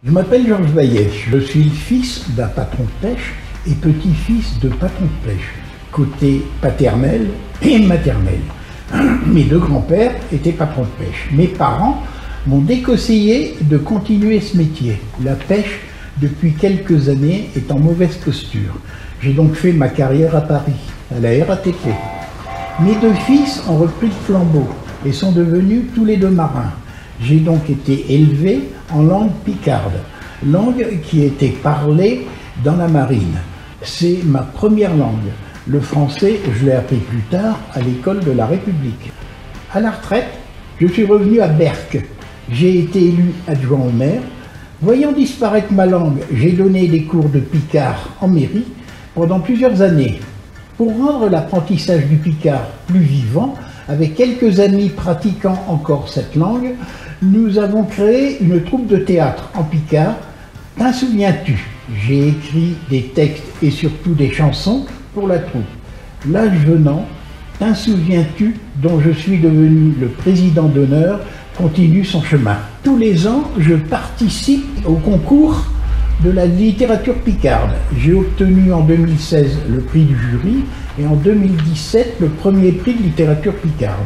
Je m'appelle Georges Baillet, je suis le fils d'un patron de pêche et petit-fils de patron de pêche, côté paternel et maternel. Mes deux grands-pères étaient patrons de pêche. Mes parents m'ont déconseillé de continuer ce métier. La pêche, depuis quelques années, est en mauvaise posture. J'ai donc fait ma carrière à Paris, à la RATP. Mes deux fils ont repris le flambeau et sont devenus tous les deux marins. J'ai donc été élevé en langue picarde, langue qui était parlée dans la marine. C'est ma première langue. Le français, je l'ai appris plus tard à l'école de la République. À la retraite, je suis revenu à Berck. J'ai été élu adjoint au maire. Voyant disparaître ma langue, j'ai donné des cours de picard en mairie pendant plusieurs années. Pour rendre l'apprentissage du picard plus vivant, avec quelques amis pratiquant encore cette langue, nous avons créé une troupe de théâtre en picard. T'en souviens-tu? J'ai écrit des textes et surtout des chansons pour la troupe. L'âge venant, T'en souviens-tu, dont je suis devenu le président d'honneur, continue son chemin. Tous les ans, je participe au concours de la littérature picarde. J'ai obtenu en 2016 le prix du jury et en 2017 le premier prix de littérature picarde.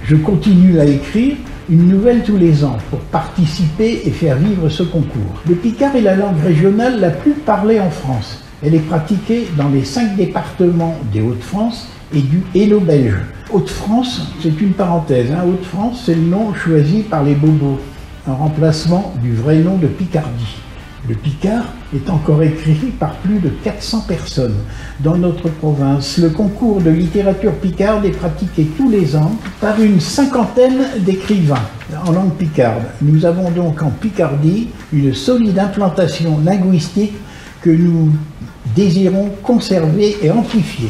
Je continue à écrire une nouvelle tous les ans pour participer et faire vivre ce concours. Le picard est la langue régionale la plus parlée en France. Elle est pratiquée dans les 5 départements des Hauts-de-France et du Hainaut belge. Hauts-de-France, c'est une parenthèse. Hauts-de-France, c'est le nom choisi par les bobos, en remplacement du vrai nom de Picardie. Le picard est encore écrit par plus de 400 personnes dans notre province. Le concours de littérature picarde est pratiqué tous les ans par une 50aine d'écrivains en langue picarde. Nous avons donc en Picardie une solide implantation linguistique que nous désirons conserver et amplifier.